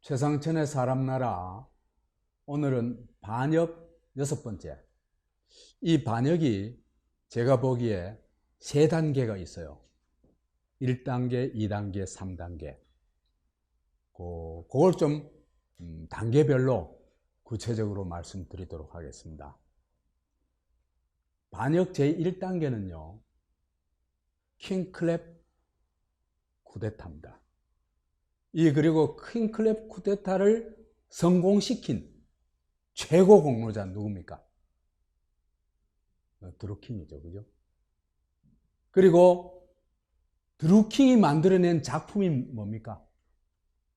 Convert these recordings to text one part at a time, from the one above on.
최상천의 사람나라. 오늘은 반역 6번째. 이 반역이 제가 보기에 3단계가 있어요. 1단계, 2단계, 3단계. 그걸 좀 단계별로 구체적으로 말씀드리도록 하겠습니다. 반역 제1단계는요. 킹클랩 쿠데타입니다. 그리고 킹클랩 쿠데타를 성공시킨 최고 공로자 누굽니까? 드루킹이죠. 그죠? 그리고 드루킹이 만들어낸 작품이 뭡니까?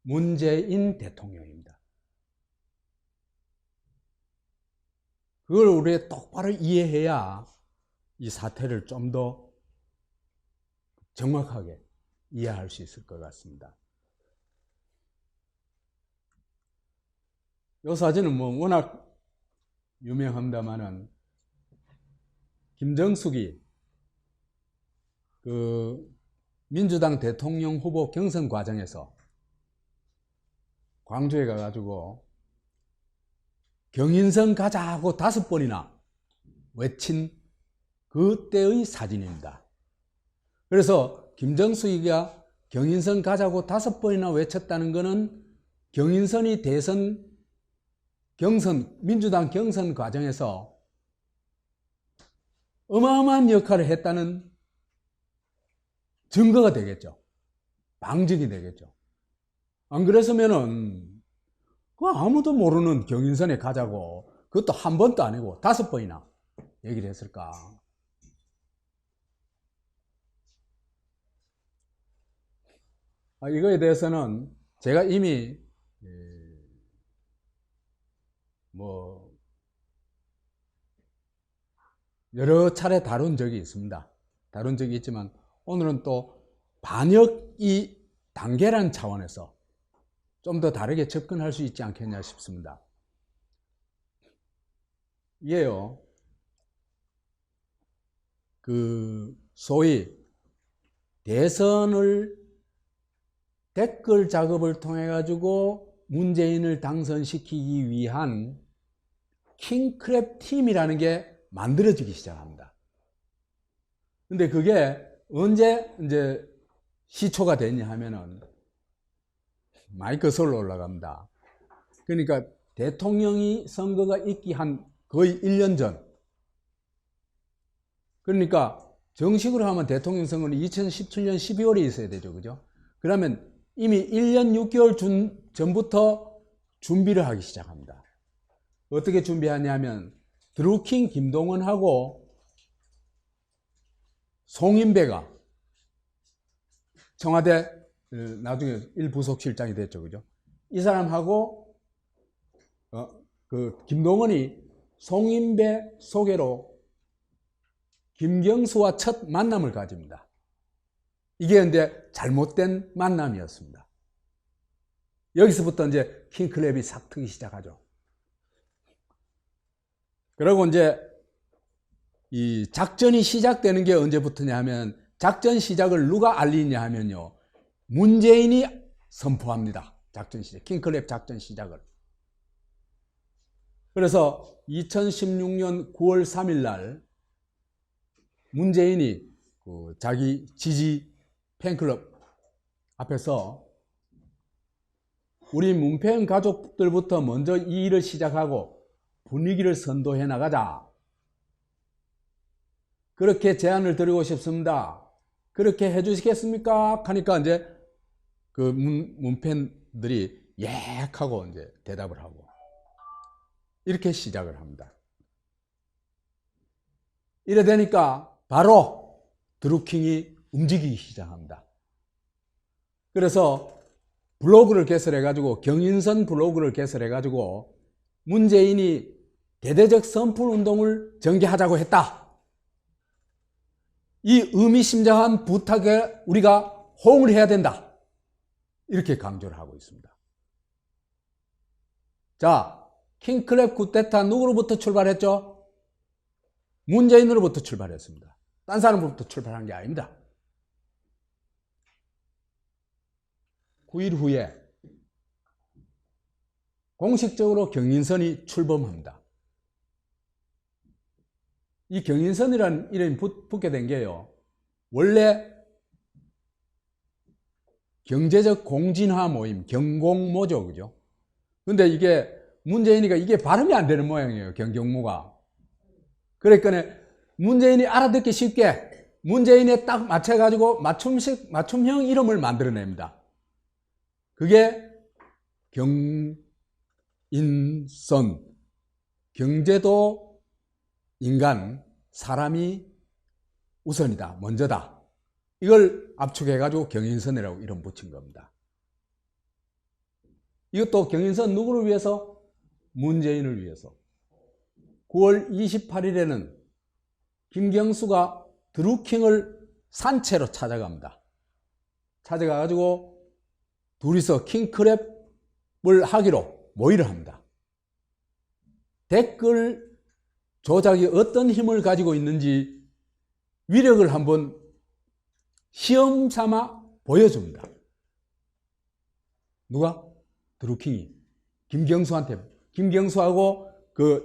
문재인 대통령입니다. 그걸 우리가 똑바로 이해해야 이 사태를 좀 더 정확하게 이해할 수 있을 것 같습니다. 이 사진은 워낙 유명합니다만은 김정숙이 민주당 대통령 후보 경선 과정에서 광주에 가가지고 경인선 가자고 5번이나 외친 그때의 사진입니다. 그래서 김정숙이가 경인선 가자고 5번이나 외쳤다는 것은 경인선이 민주당 경선 과정에서 어마어마한 역할을 했다는 증거가 되겠죠. 방증이 되겠죠. 안 그랬으면은 아무도 모르는 경인선에 가자고 그것도 한 번도 아니고 5번이나 얘기를 했을까? 이거에 대해서는 제가 이미 여러 차례 다룬 적이 있습니다. 다룬 적이 있지만 오늘은 또 반역이 단계란 차원에서 좀 더 다르게 접근할 수 있지 않겠냐 싶습니다. 이게요, 소위 대선을 댓글 작업을 통해 가지고 문재인을 당선시키기 위한 킹크랩 팀이라는 게 만들어지기 시작합니다. 근데 그게 언제 이제 시초가 됐냐 하면은 많이 거슬러 올라갑니다. 그러니까 대통령이 선거가 있기 한 거의 1년 전. 그러니까 정식으로 하면 대통령 선거는 2017년 12월에 있어야 되죠. 그죠? 그러면 이미 1년 6개월 전부터 준비를 하기 시작합니다. 어떻게 준비하냐면 드루킹 김동원하고 송인배가 청와대 나중에 1부속실장이 됐죠. 그죠? 이 사람하고 김동원이 송인배 소개로 김경수와 첫 만남을 가집니다. 이게 근데 잘못된 만남이었습니다. 여기서부터 이제 킹클랩이 싹 트기 시작하죠. 그리고 이제 이 작전이 시작되는 게 언제부터냐 하면 작전 시작을 누가 알리냐 하면요. 문재인이 선포합니다. 작전 시작. 킹클랩 작전 시작을. 그래서 2016년 9월 3일 날 문재인이 자기 지지 팬클럽 앞에서 우리 문팬 가족들부터 먼저 이 일을 시작하고 분위기를 선도해 나가자. 그렇게 제안을 드리고 싶습니다. 그렇게 해주시겠습니까? 하니까 이제 문팬들이 예 하고 이제 대답을 하고 이렇게 시작을 합니다. 이래 되니까 바로 드루킹이 움직이기 시작합니다. 그래서 블로그를 개설해가지고 경인선 블로그를 개설해가지고 문재인이 대대적 선풀 운동을 전개하자고 했다. 이 의미심장한 부탁에 우리가 호응을 해야 된다. 이렇게 강조를 하고 있습니다. 자, 킹클랩 쿠데타 누구로부터 출발했죠? 문재인으로부터 출발했습니다. 딴 사람으로부터 출발한 게 아닙니다. 9일 후에 공식적으로 경인선이 출범합니다. 이 경인선이라는 이름이 붙게 된 게요, 원래 경제적 공진화 모임, 경공모죠, 그죠? 근데 이게 문재인이가 이게 발음이 안 되는 모양이에요, 경경모가. 그러니까 문재인이 알아듣기 쉽게 문재인에 딱 맞춰가지고 맞춤형 이름을 만들어냅니다. 그게 경인선, 경제도 인간, 사람이 우선이다, 먼저다. 이걸 압축해가지고 경인선이라고 이름 붙인 겁니다. 이것도 경인선 누구를 위해서? 문재인을 위해서. 9월 28일에는 김경수가 드루킹을 산채로 찾아갑니다. 찾아가가지고 둘이서 킹크랩을 하기로 모의를 합니다. 댓글 조작이 어떤 힘을 가지고 있는지 위력을 한번 시험 삼아 보여줍니다. 누가? 드루킹이 김경수한테, 김경수하고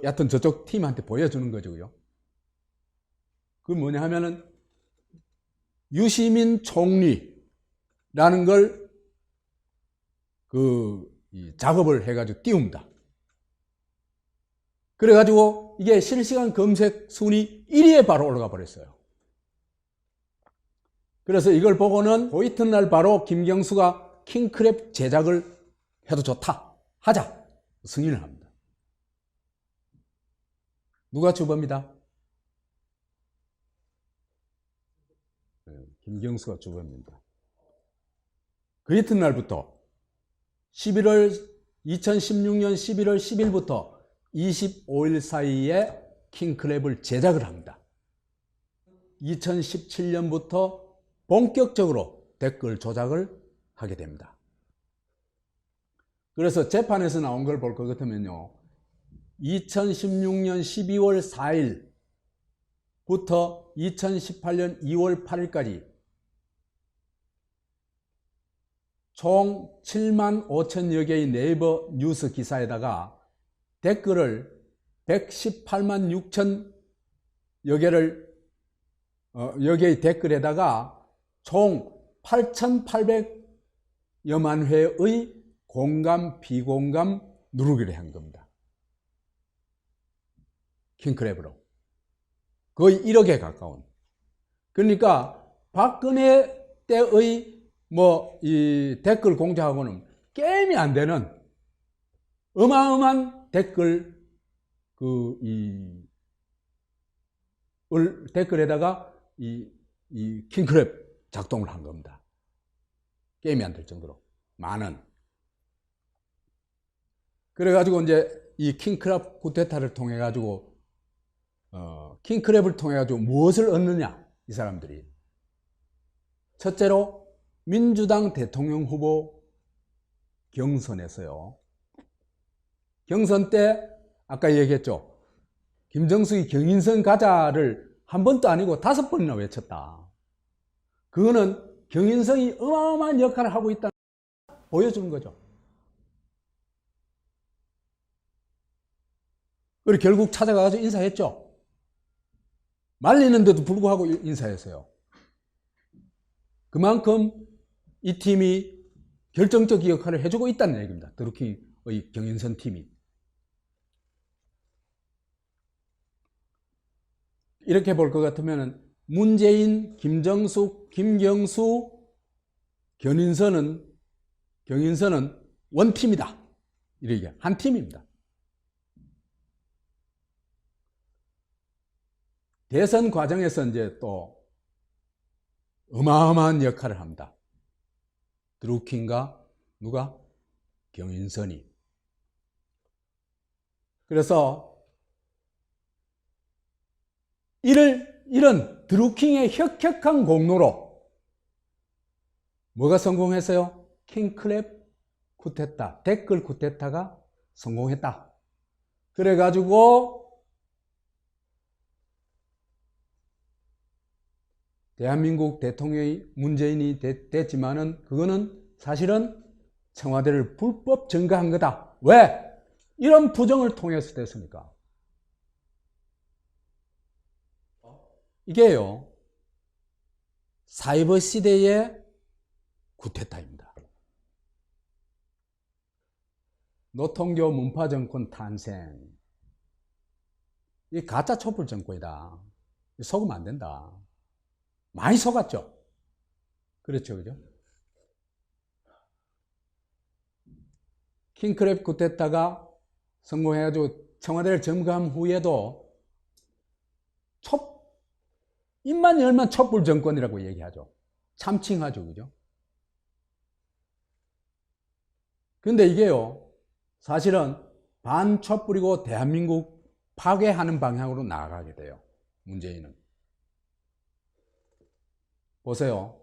여하튼 저쪽 팀한테 보여주는 거죠. 그 뭐냐 하면은 유시민 총리라는 걸 작업을 해가지고 띄웁니다. 그래가지고 이게 실시간 검색 순위 1위에 바로 올라가 버렸어요. 그래서 이걸 보고는 그 이튿날 바로 김경수가 킹크랩 제작을 해도 좋다, 하자 승인을 합니다. 누가 주범이다? 김경수가 주범입니다. 그 이튿날부터 2016년 11월 10일부터 25일 사이에 킹크랩을 제작을 합니다. 2017년부터 본격적으로 댓글 조작을 하게 됩니다. 그래서 재판에서 나온 걸 볼 것 같으면요, 2016년 12월 4일부터 2018년 2월 8일까지 총 7만 5천여 개의 네이버 뉴스 기사에다가 댓글을 118만 6천여 개를 여기의 댓글에다가 총 8,800여만 회의 공감, 비공감 누르기를 한 겁니다. 킹크랩으로. 거의 1억에 가까운. 그러니까 박근혜 때의 이 댓글 공작하고는 게임이 안 되는 어마어마한 댓글에다가 이 킹크랩 작동을 한 겁니다. 게임이 안 될 정도로 많은. 그래가지고 이제 이 킹크랩 쿠데타를 통해 가지고 킹크랩을 통해 가지고 무엇을 얻느냐, 이 사람들이. 첫째로 민주당 대통령 후보 경선에서요, 경선 때 아까 얘기했죠, 김정숙이 경인선 가자를 한 번도 아니고 5번이나 외쳤다. 그거는 경인선이 어마어마한 역할을 하고 있다는 걸 보여주는 거죠. 그리고 결국 찾아가서 인사했죠. 말리는데도 불구하고 인사했어요. 그만큼 이 팀이 결정적 역할을 해주고 있다는 얘기입니다. 드루킹의 경인선 팀이. 이렇게 볼 것 같으면 문재인, 김정숙, 김경수, 경인선은 원팀이다. 이렇게 한 팀입니다. 대선 과정에서 이제 또 어마어마한 역할을 합니다. 드루킹과 누가? 경인선이. 그래서 이런 드루킹의 혁혁한 공로로 뭐가 성공했어요? 킹크랩 쿠데타, 댓글 쿠데타가 성공했다. 그래가지고 대한민국 대통령이 문재인이 됐지만은 그거는 사실은 청와대를 불법 증가한 거다. 왜? 이런 부정을 통해서 됐습니까? 이게요, 사이버 시대의 쿠데타입니다. 노통교 문파 정권 탄생. 이 가짜 촛불 정권이다. 속으면 안 된다. 많이 속았죠? 그렇죠, 그죠? 킹크랩 쿠데타가 성공해가지고 청와대를 점거한 후에도 입만 열면 촛불 정권이라고 얘기하죠. 참칭하죠, 그죠? 근데 이게요, 사실은 반촛불이고 대한민국 파괴하는 방향으로 나아가게 돼요. 문재인은. 보세요.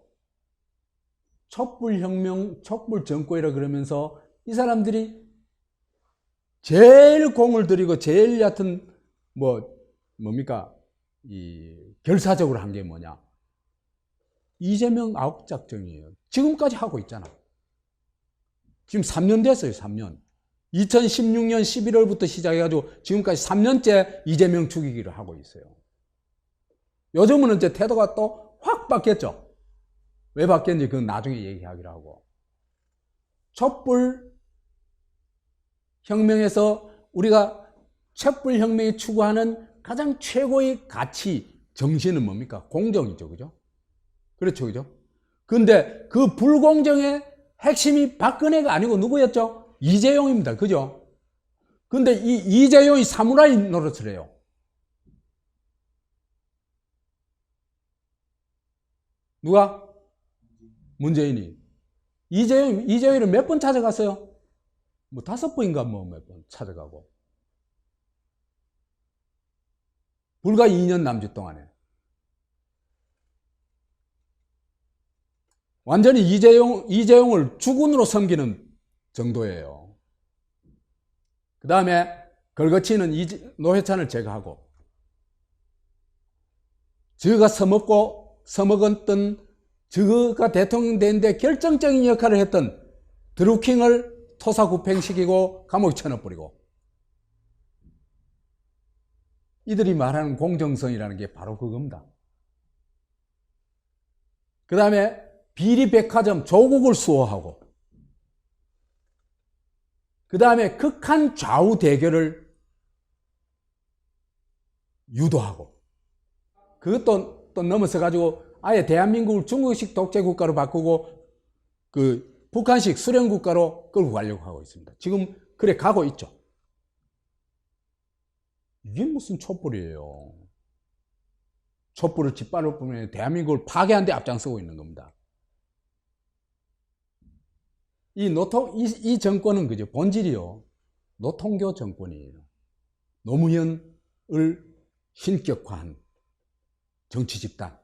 촛불혁명, 촛불 정권이라 그러면서 이 사람들이 제일 공을 들이고 제일 얕은 뭡니까? 이 결사적으로 한 게 뭐냐? 이재명 아웃작전이에요. 지금까지 하고 있잖아. 지금 3년 됐어요, 3년. 2016년 11월부터 시작해가지고 지금까지 3년째 이재명 죽이기를 하고 있어요. 요즘은 이제 태도가 또 확 바뀌었죠. 왜 바뀌었는지 그건 나중에 얘기하기로 하고. 촛불 혁명에서 우리가 촛불 혁명이 추구하는 가장 최고의 가치, 정신은 뭡니까? 공정이죠, 그죠? 그렇죠, 그죠? 근데 그 불공정의 핵심이 박근혜가 아니고 누구였죠? 이재용입니다, 그죠? 근데 이 이재용이 사무라이 노릇을 해요. 누가? 문재인이. 이재용이를 몇 번 찾아갔어요? 5번인가 몇 번 찾아가고. 불과 2년 남짓 동안에. 완전히 이재용을 주군으로 섬기는 정도예요. 그 다음에 걸거치는 노회찬을 제거하고, 저가 서먹었던, 저가 대통령 되는데 결정적인 역할을 했던 드루킹을 토사구팽시키고 감옥에 쳐넣어버리고, 이들이 말하는 공정성이라는 게 바로 그겁니다. 그 다음에 비리백화점 조국을 수호하고, 그 다음에 극한 좌우 대결을 유도하고, 그것도 또 넘어서가지고 아예 대한민국을 중국식 독재국가로 바꾸고 그 북한식 수령국가로 끌고 가려고 하고 있습니다. 지금 그래 가고 있죠. 이게 무슨 촛불이에요. 촛불을 짓밟을 뿐만 대한민국을 파괴하는 데 앞장서고 있는 겁니다. 이 정권은 그죠? 본질이요. 노통교 정권이에요. 노무현을 신격화한 정치 집단.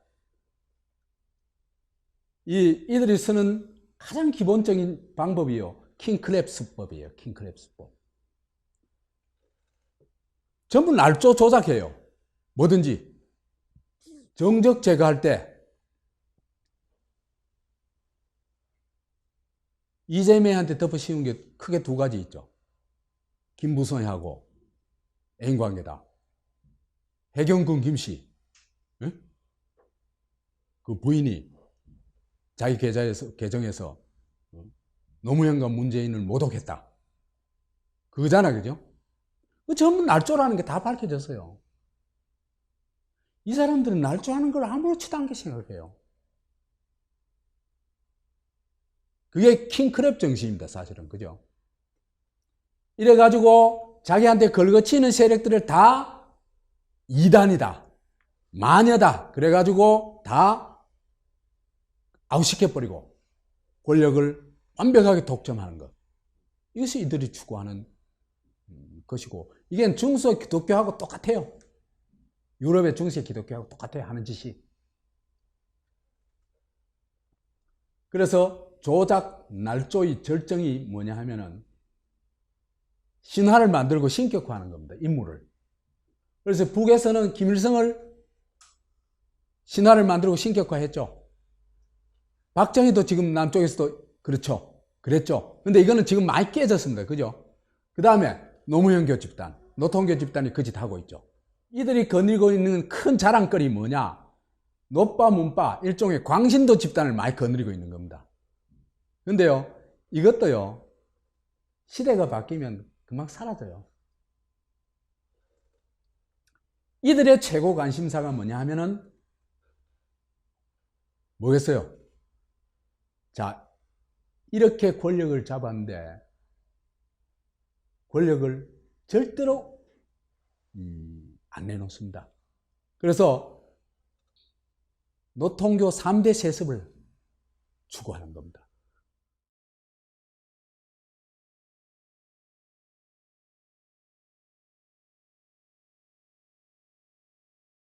이들이 쓰는 가장 기본적인 방법이요. 킹크랩 수법이에요. 킹크랩 수법. 전부 날조 조작해요. 뭐든지. 정적 제거할 때 이재명한테 덮어 씌운 게 크게 두 가지 있죠. 김부선하고 애인관계다. 해경군 김씨, 응? 그 부인이 자기 계정에서 노무현과 문재인을 모독했다. 그거잖아, 그죠? 그 전부 날조라는 게 다 밝혀졌어요. 이 사람들은 날조하는 걸 아무렇지도 않게 생각해요. 그게 킹크랩 정신입니다, 사실은. 그죠? 이래가지고 자기한테 걸거치는 세력들을 다 이단이다, 마녀다, 그래가지고 다 아웃시켜버리고 권력을 완벽하게 독점하는 것. 이것이 이들이 추구하는 것이고, 이게 중세 기독교하고 똑같아요. 유럽의 중세 기독교하고 똑같아요, 하는 짓이. 그래서 조작, 날조의 절정이 뭐냐 하면은 신화를 만들고 신격화하는 겁니다, 인물을. 그래서 북에서는 김일성을 신화를 만들고 신격화했죠. 박정희도 지금 남쪽에서도 그렇죠. 그랬죠. 근데 이거는 지금 많이 깨졌습니다. 그죠? 그 다음에 노무현교 집단, 노통교 집단이 그 짓 하고 있죠. 이들이 거느리고 있는 큰 자랑거리 뭐냐? 노빠, 문빠, 일종의 광신도 집단을 많이 거느리고 있는 겁니다. 근데요, 이것도요, 시대가 바뀌면 금방 사라져요. 이들의 최고 관심사가 뭐냐 하면은, 뭐겠어요? 자, 이렇게 권력을 잡았는데, 권력을 절대로 안 내놓습니다. 그래서 노통교 3대 세습을 추구하는 겁니다.